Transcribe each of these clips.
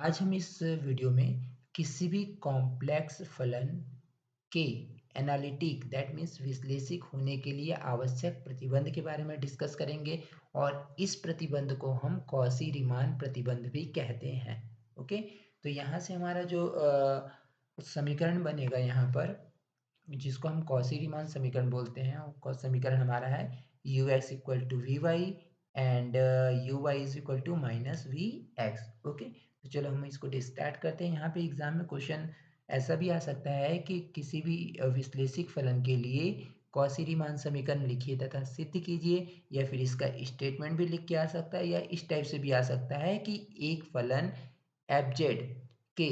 आज हम इस वीडियो में किसी भी कॉम्प्लेक्स फलन के एनालिटिक दैट मीन्स विश्लेषिक होने के लिए आवश्यक प्रतिबंध के बारे में डिस्कस करेंगे और इस प्रतिबंध को हम कॉची रीमान प्रतिबंध भी कहते हैं। ओके, तो यहाँ से हमारा जो समीकरण बनेगा यहाँ पर, जिसको हम कॉची रीमान समीकरण बोलते हैं, और समीकरण हमारा है you x equal to we y and u Y is equal to minus we x. Okay, तो चलो हम इसको स्टार्ट करते हैं। यहाँ पे एग्जाम में क्वेश्चन ऐसा भी आ सकता है कि किसी भी विश्लेषिक फलन के लिए कॉची रीमान समीकरण लिखिए तथा सिद्ध कीजिए, या फिर इसका स्टेटमेंट भी लिख के आ सकता है, या इस टाइप से भी आ सकता है कि एक फलन एफ जेड के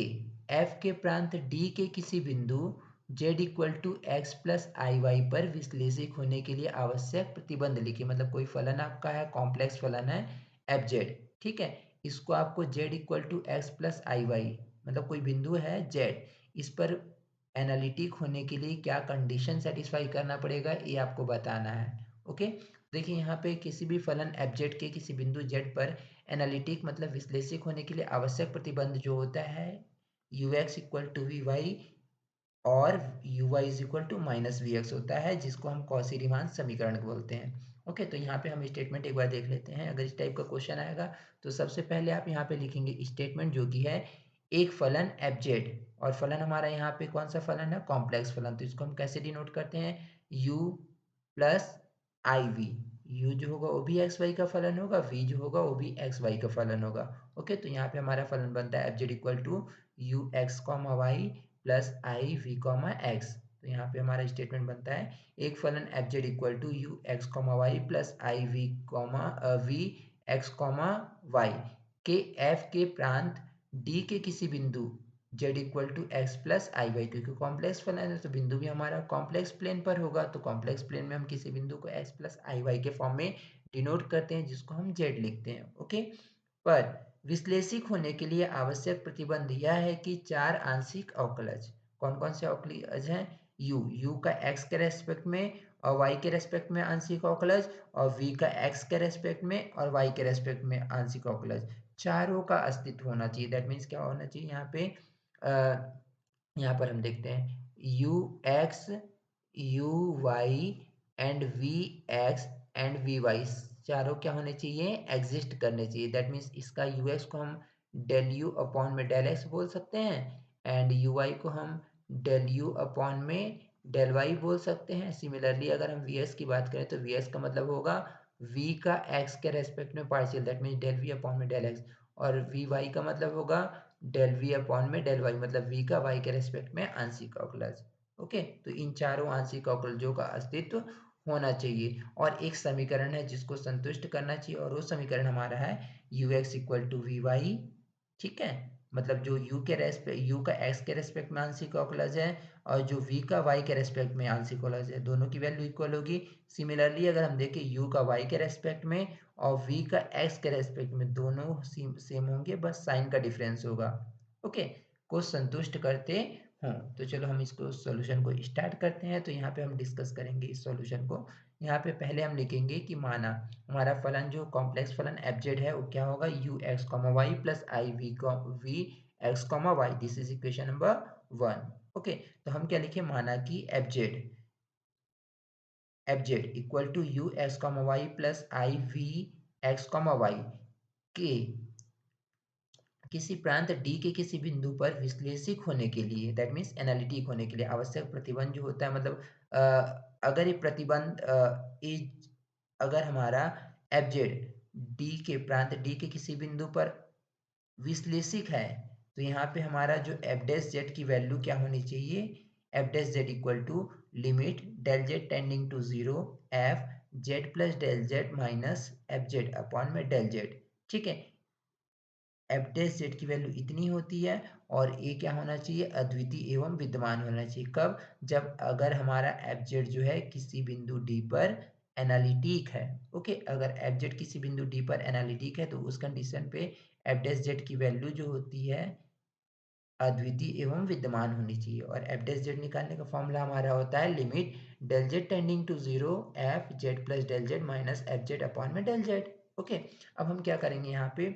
एफ के प्रांत डी के किसी बिंदु z equal to x plus I y पर विश्लेषिक होने के लिए आवश्यक प्रतिबंध लिखिए। मतलब कोई फलन आपका है, कॉम्प्लेक्स फलन है एफ जेड, ठीक है, इसको आपको z equal to x plus I y, मतलब कोई बिंदु है z, इस पर एनालिटिक होने के लिए क्या कंडीशन सेटिस्फाई करना पड़ेगा ये आपको बताना है। ओके, देखिए यहाँ पे किसी भी फलन एफ जेड के किसी बिंदु z पर एनालिटिक मतलब विश्लेषिक होने के लिए आवश्यक प्रतिबंध जो होता है you x equal to we Y और U Y is equal to minus we X होता है, जिसको हम कॉची रीमान समीकरण बोलते हैं। ओके, तो यहाँ पे हम स्टेटमेंट एक बार देख लेते हैं। अगर इस टाइप का क्वेश्चन आएगा तो सबसे पहले आप यहाँ पे लिखेंगे स्टेटमेंट, जो कि है एक फलन एफ जेड, और फलन हमारा यहाँ पे कौन सा फलन है, कॉम्प्लेक्स फलन, तो इसको हम कैसे डिनोट करते हैं, यू प्लस आई वी। यू जो होगा वो भी एक्स वाई का फलन होगा, वी जो होगा वो भी एक्स वाई का फलन होगा। ओके, तो यहाँ पे हमारा फलन बनता है f z equal to u x comma Y plus I v comma x. तो यहाँ पे हमारा स्टेटमेंट बनता है एक फलन f z equal to u x comma Y plus I v comma v x comma y के एफ के प्रांत डी के किसी बिंदु z equal to x plus I y, क्योंकि कॉम्प्लेक्स फलन है तो बिंदु भी हमारा कॉम्प्लेक्स प्लेन पर होगा, तो कॉम्प्लेक्स प्लेन में हम किसी बिंदु को x प्लस आई वाई के फॉर्म में डिनोट करते हैं, जिसको हम z लिखते हैं। ओके, पर विश्लेषिक होने के लिए आवश्यक प्रतिबंध यह है कि चार आंशिक अवकलज, कौन कौन से अवकलज हैं, u का x के रेस्पेक्ट में और y के रेस्पेक्ट में आंशिक अवकलज, और v का x के रेस्पेक्ट में और y के रेस्पेक्ट में आंशिक अवकलज, चारों का अस्तित्व होना चाहिए। दैट मीन्स क्या होना चाहिए यहाँ पे, यहाँ पर हम देखते हैं u x u y and v x and v y, चारों क्या होने चाहिए, एग्जिस्ट करने चाहिए। दैट मीन्स इसका यू एक्स को हम डेल यू अपॉन में डेल एक्स बोल सकते हैं, एंड यू वाई को हम डेल यू अपॉन में डेल वाई बोल सकते हैं। सिमिलरली अगर हम वी एक्स की बात करें तो वी एक्स का मतलब होगा v का x के रेस्पेक्ट में partial, that means del v upon में डेल एक्स, और वी वाई का मतलब होगा डेल वी अपॉन में डेल वाई, मतलब v का y के रेस्पेक्ट में आंशिक अवकलज। ओके, तो इन चारों आंशिक अवकलजों का अस्तित्व होना चाहिए और एक समीकरण है जिसको संतुष्ट करना चाहिए, और वो समीकरण हमारा है you x equal to we y. ठीक है, मतलब जो u का x के रेस्पेक्ट में आंशिक अवकलज है और जो v का y के रेस्पेक्ट में आंशिक अवकलज है, दोनों की वैल्यू इक्वल होगी। सिमिलरली अगर हम देखें u का y के रेस्पेक्ट में और v का x के रेस्पेक्ट में, दोनों सेम होंगे, बस साइन का डिफरेंस होगा। ओके, को संतुष्ट करते हों। तो चलो हम इसको सॉल्यूशन को स्टार्ट करते हैं। तो यहाँ पे हम डिस्कस करेंगे इस सॉल्यूशन को। यहाँ पे पहले हम लिखेंगे कि माना हमारा फलन जो कॉम्प्लेक्स फलन एफ जेड है वो क्या होगा, u x comma Y plus I we x comma y, this is equation number 1। Okay, तो हम क्या लिखे, माना कि f z equal to u x comma Y plus I we x comma y के किसी प्रांत डी के किसी बिंदु पर विश्लेषिक होने के लिए, दैट मीन्स एनालिटिक होने के लिए आवश्यक प्रतिबंध जो होता है, मतलब अगर ये प्रतिबंध इज अगर हमारा एफ जेड डी के प्रांत डी के किसी बिंदु पर विश्लेषिक है, तो यहाँ पे हमारा जो एफ डैश जेड की वैल्यू क्या होनी चाहिए, f dash z equal to limit del z tending to zero f Z plus del z minus f z upon में डेल जेड। ठीक है, एफ डैश जेड की वैल्यू इतनी होती है और ए क्या होना चाहिए, अद्वितीय एवं विद्यमान होना चाहिए। कब, जब अगर हमारा एफ जेड जो है किसी बिंदु डी पर एनालिटिक है। ओके, अगर एफ जेड किसी बिंदु डी पर एनालिटिक है तो उस कंडीशन पे एफ डैश जेड की वैल्यू जो होती है अद्वितीय एवं विद्यमान होनी चाहिए, और एफ डैश जेड निकालने का फॉर्मूला हमारा होता है limit del z tending to zero f Z plus del z minus f z upon में डेल जेड। ओके, अब हम क्या करेंगे यहाँ पे,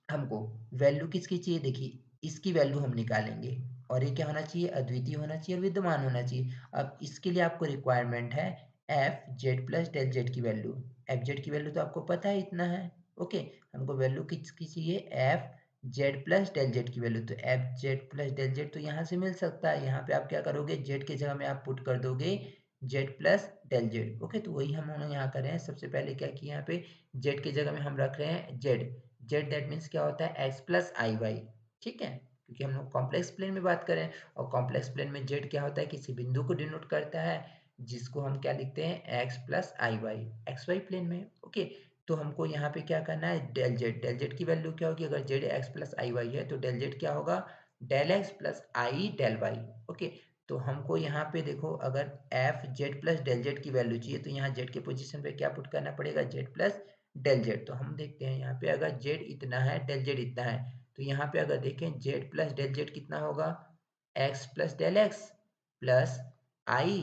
हमको वैल्यू किसकी चाहिए, देखिए इसकी वैल्यू हम निकालेंगे और ये क्या होना चाहिए, अद्वितीय होना चाहिए और विद्यमान होना चाहिए। अब इसके लिए आपको रिक्वायरमेंट है f Z plus del Z की वैल्यू। एफ जेड की वैल्यू तो आपको पता है इतना है। ओके, हमको वैल्यू किसकी चाहिए, f Z plus del Z की वैल्यू। तो f Z plus del z तो यहाँ से मिल सकता है, यहाँ पे आप क्या करोगे, जेड की जगह में आप पुट कर दोगे z plus del z. Okay, तो वही हम यहाँ कर रहे हैं। सबसे पहले क्या किया, यहाँ पे जेड की जगह में हम रख रहे हैं जेड। जेड दैट मीन्स क्या होता है, एक्स प्लस आई वाई। ठीक है, क्योंकि हम लोग कॉम्प्लेक्स प्लेन में बात करें और कॉम्प्लेक्स प्लेन में जेड क्या होता है, किसी बिंदु को डिनोट करता है जिसको हम क्या लिखते हैं, एक्स प्लस आई वाई, एक्स वाई प्लेन में। ओके, तो हमको यहाँ पे क्या करना है, डेल जेड। डेल जेड की वैल्यू क्या होगी, अगर जेड एक्स प्लस आई वाई है तो डेल जेड क्या होगा, डेल एक्स प्लस आई डेल वाई। ओके, तो हमको यहाँ पे देखो, अगर f Z plus del Z की वैल्यू चाहिए तो यहाँ जेड के पोजीशन पे क्या पुट करना पड़ेगा, जेड प्लस डेल जेड। तो हम देखते हैं यहाँ पे, अगर जेड इतना है डेल जेड इतना है, तो यहाँ पे अगर देखें जेड प्लस डेल जेड कितना होगा, X plus del x plus आई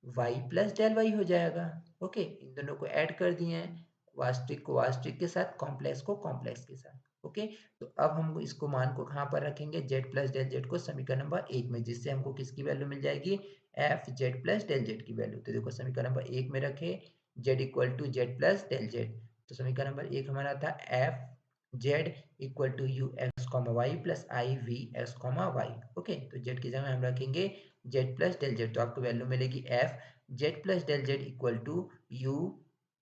वाई प्लस डेल वाई हो जाएगा। ओके, इन दोनों को ऐड कर दिए हैं, वास्तविक को वास्तविक के साथ, कॉम्प्लेक्स को कॉम्प्लेक्स के साथ। ओके, तो अब हम इसको मान को कहाँ पर रखेंगे, जेड प्लस डेल जेड को समीकरण नंबर 1 में, जिससे हमको किसकी वैल्यू मिल जाएगी, f Z plus del Z की वैल्यू। तो देखो समीकरण नंबर 1 में रखे z equal to z plus del z. तो समीकरण नंबर 1 हमारा था f z equal to u x comma Y plus I we x comma y. Okay, तो जेड की जगह हम रखेंगे जेड प्लस डेल जेड, तो आपको वैल्यू मिलेगी f Z plus del z equal to u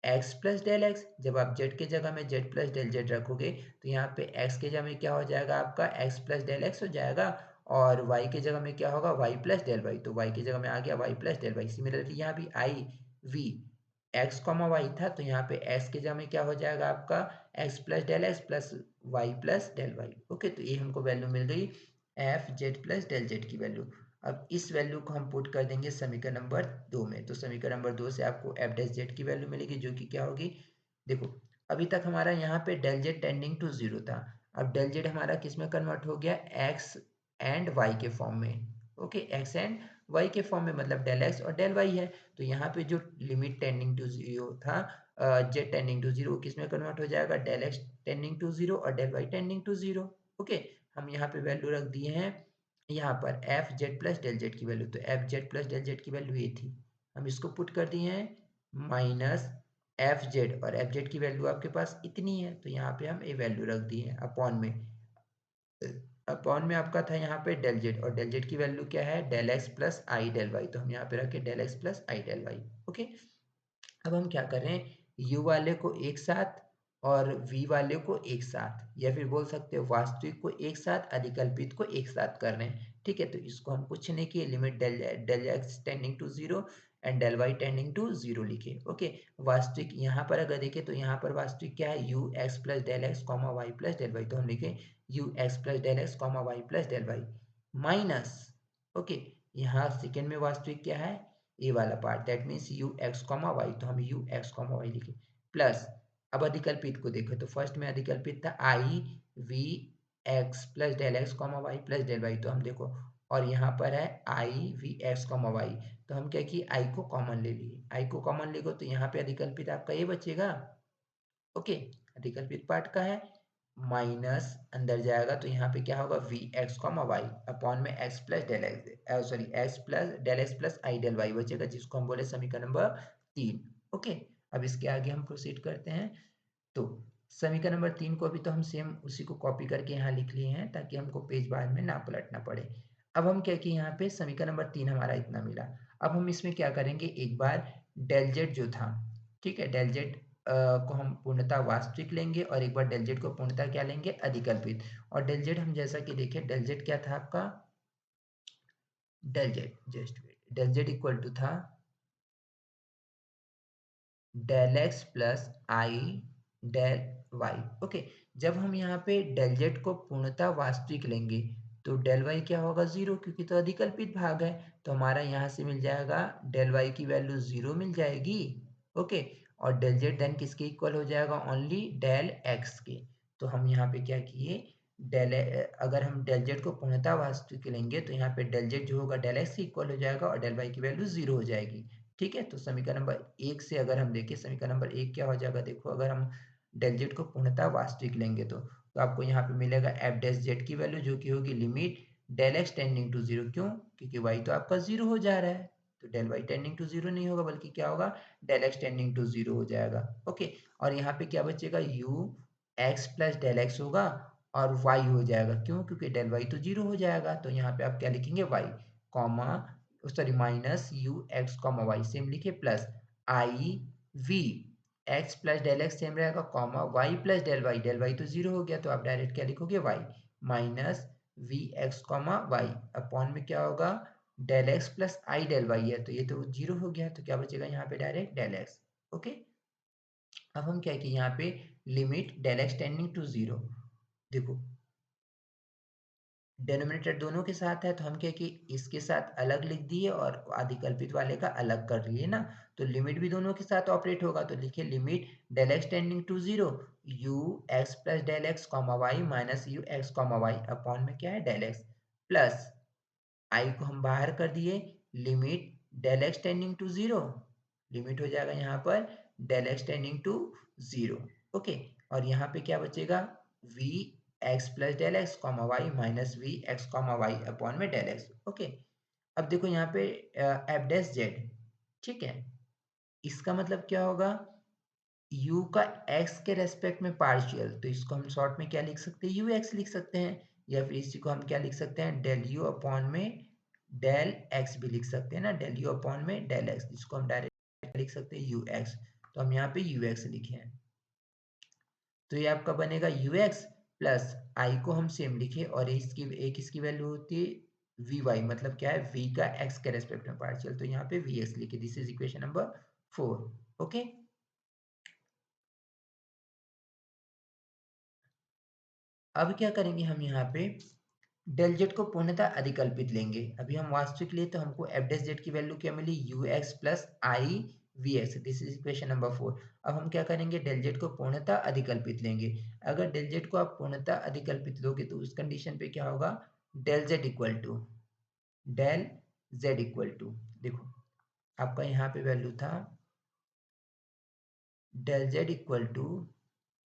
x plus del x. जब आप जेड की जगह में जेड प्लस डेल जेड रखोगे तो यहाँ पे एक्स की जगह में क्या हो जाएगा, आपका एक्स प्लस डेल एक्स हो जाएगा, और वाई की जगह में क्या होगा, वाई प्लस डेल वाई। तो वाई की जगह में आ गया y plus del y. Similarly यहाँ भी i we x comma y था, तो यहाँ पे एक्स की जगह में क्या हो जाएगा, आपका x plus del x plus y plus del y. Okay, तो ये हमको वैल्यू मिल गई f Z plus del Z की वैल्यू। अब इस वैल्यू को हम पुट कर देंगे समीकरण नंबर 2 में। तो समीकरण नंबर 2 से आपको एफ डैश जेड की वैल्यू मिलेगी, जो कि क्या होगी, देखो अभी तक हमारा यहाँ पे del z tending to zero था, अब डेल जेड हमारा किस में कन्वर्ट हो गया, एक्स एंड वाई के फॉर्म में। ओके, एक्स एंड वाई के फॉर्म में, मतलब डेल एक्स और डेल वाई है। तो यहाँ पे जो लिमिट टेंडिंग टू जीरो था, जेड टेंडिंग टू जीरो, किस में कन्वर्ट हो जाएगा, del x tending to zero और del Y tending to zero. Okay, हम यहाँ पे वैल्यू रख दिए हैं यहाँ पर F Z plus del Z की वैल्यू। तो f Z plus del Z की वैल्यू ये थी, हम इसको पुट कर दिए हैं माइनस एफ जेड, और एफ जेड की वैल्यू आपके पास इतनी है, तो यहाँ पे हम ये वैल्यू रख दिए हैं अपॉन में। अपॉन में आपका था यहाँ पे डेल जेड, और डेल जेड की वैल्यू क्या है, डेल एक्स प्लस आई डेल वाई। तो हम यहाँ पे रखे डेल एक्स प्लस आई डेल वाई। ओके, अब हम क्या कर रहे हैं, u वाले को एक साथ और v वाले को एक साथ, या फिर बोल सकते हो वास्तविक को एक साथ, अधिकल्पित को एक साथ कर रहे हैं। ठीक है, तो इसको हम कुछ नहीं किए, limit del del x tending to zero and del Y tending to zero लिखे। ओके, वास्तविक यहाँ पर अगर देखें तो यहाँ पर वास्तविक क्या है, you x plus del x comma Y plus del Y. तो हम लिखे U x plus del x comma Y plus del Y minus. Okay, यहाँ सेकेंड में वास्तविक क्या है, ए वाला part, that means you x comma Y. तो हम यू एक्स कॉमा वाई लिखे प्लस, अब अधिकल्पित को देखो तो फर्स्ट में अधिकल्पित था I we x plus del x comma Y plus del Y. तो हम देखो, और यहाँ पर है i we x comma Y, तो हम क्या किए, आई को कॉमन ले लिए। आई को कॉमन लेगो तो यहाँ पे अधिकल्पित आपका ये बचेगा। ओके, अधिकल्पित पार्ट का है, माइनस अंदर जाएगा तो यहाँ पे क्या होगा, V x comma Y upon में X plus del X, sorry X plus del x plus आई डेल वाई बचेगा, जिसको हम बोले समीकरण नंबर 3। ओके, अब इसके आगे हम प्रोसीड करते हैं। तो समीकरण नंबर 3 को अभी तो हम सेम उसी को कॉपी करके यहाँ लिख लिए हैं, ताकि हमको पेज बाद में ना पलटना पड़े। अब हम क्या किए, यहाँ पे समीकरण नंबर 3 हमारा इतना मिला। अब हम इसमें क्या करेंगे, एक बार डेल जेड जो था, ठीक है, डेल जेड को हम पूर्णतः वास्तविक लेंगे, और एक बार डेल जेड को पूर्णतः क्या लेंगे, अधिकल्पित। और डेल जेड हम जैसा कि देखें, डेल जेड क्या था आपका, del z just del z equal to था डेल एक्स प्लस आई डेल वाई। ओके, जब हम यहाँ पे डेल जेड को पूर्णतः वास्तविक लेंगे तो डेल वाई क्या होगा, जीरो, क्योंकि तो अधिकल्पित भाग है। तो हमारा यहाँ से मिल जाएगा डेल वाई की वैल्यू जीरो मिल जाएगी। ओके, और डेल जेड देन किसके इक्वल हो जाएगा, ओनली डेल एक्स के। तो हम यहाँ पे क्या किए, डेल अगर हम डेल जेड को पूर्णतः वास्तविक लेंगे तो यहाँ पे डेल जेड जो होगा डेल एक्स के इक्वल हो जाएगा, और डेल वाई की वैल्यू जीरो हो जाएगी। ठीक है, तो समीकरण नंबर 1 से अगर हम देखें, समीकरण नंबर 1 क्या हो जाएगा, देखो अगर हम डेल जेड को पूर्णतः वास्तविक लेंगे तो तो आपको यहाँ पे मिलेगा एफ डैश जेड की वैल्यू जो कि होगी limit del x tending to zero. क्यों? क्योंकि वाई तो आपका जीरो हो जा रहा है, तो del Y tending to zero नहीं होगा बल्कि क्या होगा, del x tending to zero हो जाएगा। ओके, और यहाँ पे क्या बचेगा, u x plus del x होगा और वाई हो जाएगा। क्यों? क्योंकि डेल वाई तो जीरो हो जाएगा, तो यहाँ पे आप क्या लिखेंगे, Y comma sorry minus you x comma Y same लिखे, plus I we x plus del X same रहेगा comma Y plus del Y तो जीरो हो गया, तो आप डायरेक्ट क्या लिखोगे, Y minus we x comma Y upon में क्या होगा, डेल एक्स प्लस आई डेल वाई है, तो ये तो जीरो हो गया, तो क्या बचेगा यहाँ पे डायरेक्ट डेल एक्स। ओके, अब हम क्या कि यहाँ पे limit del x tending to zero, देखो डेनोमिनेटर दोनों के साथ है तो हम क्या कि इसके साथ अलग लिख दिए और आदिकल्पित वाले का अलग कर लिए ना, तो लिमिट भी दोनों के साथ ऑपरेट होगा, तो लिखिए limit del x tending to zero u x plus del x comma y minus you x comma Y upon में क्या है डेल एक्स, प्लस आई को हम बाहर कर दिए, limit del x tending to zero, limit हो जाएगा यहाँ पर del x tending to zero. Okay, और यहाँ पे क्या बचेगा, v x plus del x comma y minus we x comma Y upon में डेल एक्स। ओके, अब देखो यहाँ पे एफ डैश जेड, ठीक है, इसका मतलब क्या होगा, u का x के रेस्पेक्ट में पार्शियल, तो इसको हम शॉर्ट में क्या लिख सकते हैं, ux लिख सकते हैं, या फिर इसी को हम क्या लिख सकते हैं, डेल u अपॉन में डेल x भी लिख सकते हैं ना, डेल u अपॉन में डेल x, जिसको हम डायरेक्ट लिख सकते हैं ux, तो हम यहाँ पे ux लिखे हैं, तो ये आपका बनेगा ux प्लस आई को हम सेम लिखे और इसकी एक इसकी वैल्यू होती है वी वाई, मतलब क्या है, v का x के रेस्पेक्ट में पार्शियल, तो यहाँ पे vx लिखे, this is equation number 4। Okay, अब क्या करेंगे हम यहाँ पे डेल जेड को पूर्णतः अधिकल्पित लेंगे, अभी हम वास्तविक लिए तो हमको एफ डेस जेड की वैल्यू क्या मिली, U x plus I we X, this is equation number 4। अब हम क्या करेंगे, डेल जेड को पूर्णतः अधिकल्पित लेंगे, अगर डेल जेड को आप पूर्णतः अधिकल्पित लोगे तो उस कंडीशन पे क्या होगा, del z equal to del z equal to, देखो आपका यहाँ पे वैल्यू था del z equal to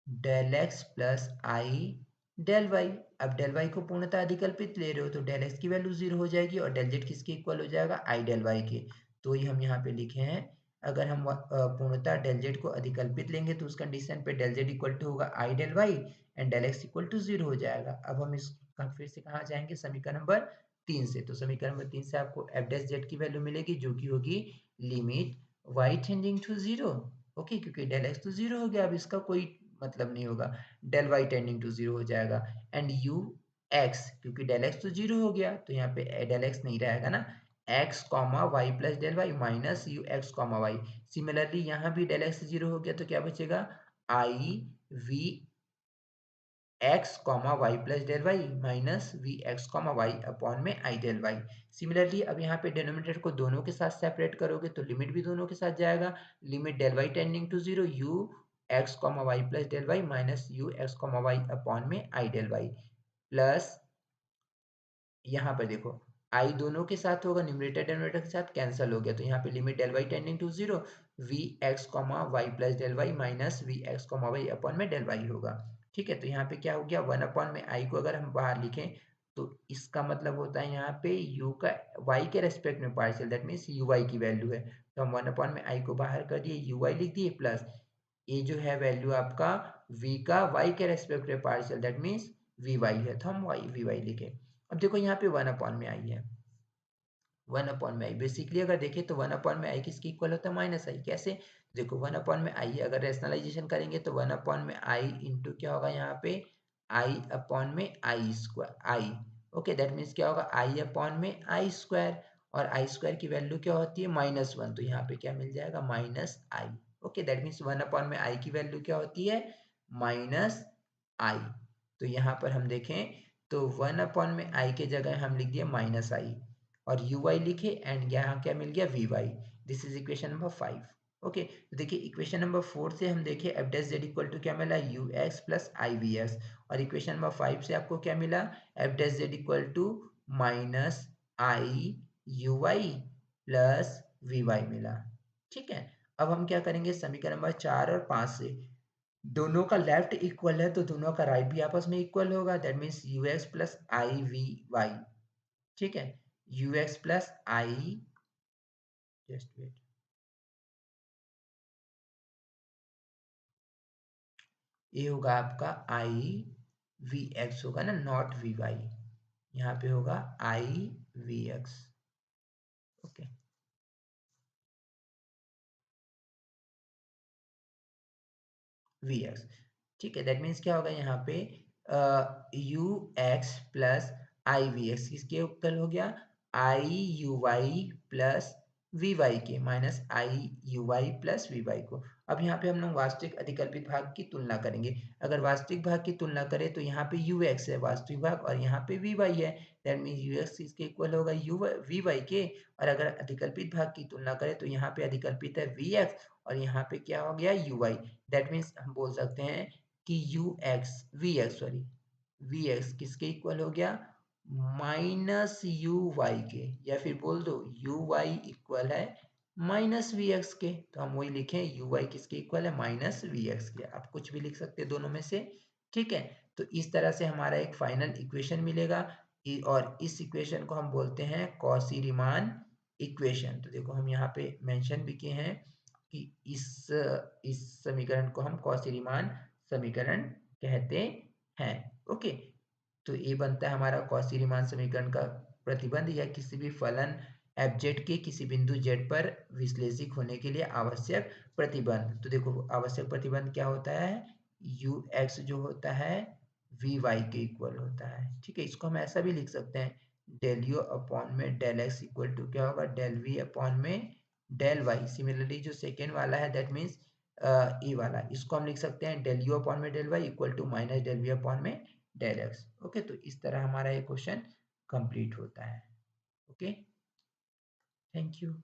del x plus I del y, अब डेल वाई को पूर्णतः अधिकल्पित ले रहे हो तो डेल एक्स की वैल्यू जीरो हो जाएगी और डेल जेड किसके इक्वल हो जाएगा, आई डेल वाई के, तो ये हम यहाँ पे लिखे हैं, अगर हम पूर्णतः डेल जेड को अधिकल्पित लेंगे तो उस कंडीशन पे डेल जेड इक्वल टू होगा I del Y and del X equal to zero हो जाएगा। अब हम इस फिर से कहाँ जाएंगे, समीकरण नंबर 3 से, तो समीकरण नंबर 3 से आपको एफ डेस जेड की वैल्यू मिलेगी जो कि होगी limit y tending to zero. Okay, क्योंकि डेल एक्स तो जीरो हो गया, अब इसका कोई मतलब नहीं होगा, del Y tending to zero हो जाएगा एंड यू एक्स, क्योंकि डेल एक्स तो जीरो हो गया तो यहाँ पे डेल एक्स नहीं रहेगा ना, x comma Y plus del Y minus you x comma y, similarly यहाँ भी डेल एक्स जीरो हो गया तो क्या बचेगा, I we x comma Y plus del Y minus we x comma Y upon में आई डेल वाई। सिमिलरली अब यहाँ पे डिनोमिनेटर को दोनों के साथ सेपरेट करोगे तो लिमिट भी दोनों के साथ जाएगा, limit del Y tending to zero u x comma Y plus del Y minus you x comma Y upon में आई डेल वाई, प्लस यहाँ पर देखो आई दोनों के साथ होगा, न्यूमरेटर डिनोमिनेटर के साथ कैंसिल हो गया, तो यहाँ पे limit del Y tending to zero v x comma Y plus del Y minus we x comma Y upon में डेल वाई होगा। ठीक है, तो यहाँ पे क्या हो गया, वन अपॉन में आई को अगर हम बाहर लिखें तो इसका मतलब होता है यहाँ पे u का y के रेस्पेक्ट में partial, that means u y की वैल्यू है, तो हम वन अपॉन में आई को बाहर कर दिए, यू वाई लिख दिए, प्लस ये जो है वैल्यू आपका v का y के रेस्पेक्ट में partial, that means v y है, तो हम वी वाई लिखे। अब देखो यहाँ पे वन अपॉन में आई है, वन अपॉन में आई बेसिकली अगर देखें तो वन अपॉन में आई किसकी इक्वल होता है, माइनस आई, कैसे, देखो वन अपॉन में आई अगर रेशनलाइजेशन करेंगे तो वन अपॉन में आई इंटू क्या होगा यहाँ पे आई अपॉन में I square I, okay that means क्या होगा आई अपॉन में आई स्क्वायर, और आई स्क्वायर की वैल्यू क्या होती है -1, तो यहाँ पे क्या मिल जाएगा minus I. Okay, that means one upon में आई की वैल्यू क्या होती है माइनस आई, तो यहाँ पर हम देखें तो वन अपॉन में आई के जगह हम लिख दिए माइनस आई और यू वाई लिखे एंड यहाँ क्या मिल गया v y, this is equation number 5। Okay, तो देखिए इक्वेशन नंबर 4 से हम देखिए f dash z equal to क्या मिला, u x plus I we x, और इक्वेशन नंबर 5 से आपको क्या मिला, f dash z equal to minus I you Y plus we y मिला। ठीक है, अब हम क्या करेंगे समीकरण नंबर 4 और 5 से, दोनों का लेफ्ट इक्वल है तो दोनों का राइट भी आपस में इक्वल होगा, that means you x plus I v y. ठीक है, you x plus i, just wait, ये होगा आपका आई वी एक्स होगा ना, नॉट वी वाई, यहाँ पे होगा I we x. Okay, V X. ठीक है, दैट मीन्स क्या होगा यहाँ पे, U x plus I we x किसके इक्वल हो गया, I you Y plus we Y के, minus I you Y plus we Y को। अब यहाँ पे हम लोग वास्तविक अधिकल्पित भाग की तुलना करेंगे। अगर वास्तविक भाग की तुलना करें तो यहाँ पे यू एक्स है वास्तविक भाग और यहाँ पे वी वाई है, दैट मीन्स यू एक्स इसके इक्वल होगा यू वी वाई के। और अगर अधिकल्पित भाग की तुलना करें तो यहाँ पे अधिकल्पित है वी एक्स और यहाँ पे क्या हो गया यू वाई, दैट मीन्स हम बोल सकते हैं कि u x v x sorry v x किसके इक्वल हो गया, माइनस यू वाई के, या फिर बोल दो यू वाई इक्वल है माइनस वी एक्स के। तो हम वही लिखें यू वाई किसके इक्वल है, माइनस वी एक्स के। आप कुछ भी लिख सकते हैं दोनों में से। ठीक है, तो इस तरह से हमारा एक फाइनल इक्वेशन मिलेगा और इस इक्वेशन को हम बोलते हैं कॉची रीमान इक्वेशन। तो देखो हम यहाँ पे मेंशन भी किए हैं कि इस समीकरण को हम कॉची रीमान समीकरण कहते हैं। ओके, तो ये बनता है हमारा कॉची रीमान समीकरण का प्रतिबंध या किसी भी फलन एफ जेड के किसी बिंदु जेड पर विश्लेषित होने के लिए आवश्यक प्रतिबंध। तो देखो आवश्यक प्रतिबंध क्या होता है, यू एक्स जो होता है वी वाई के इक्वल होता है। ठीक है, इसको हम ऐसा भी लिख सकते हैं, डेल यू अपॉन में डेल एक्स इक्वल टू क्या होगा, डेल वी अपॉन में डेल वाई। सिमिलरली जो सेकेंड वाला है दैट मीन्स ए वाला, इसको हम लिख सकते हैं डेल यू अपॉन में del y equal to minus del v upon में डेल एक्स। ओके, तो इस तरह हमारा ये क्वेश्चन कंप्लीट होता है। Okay, thank you.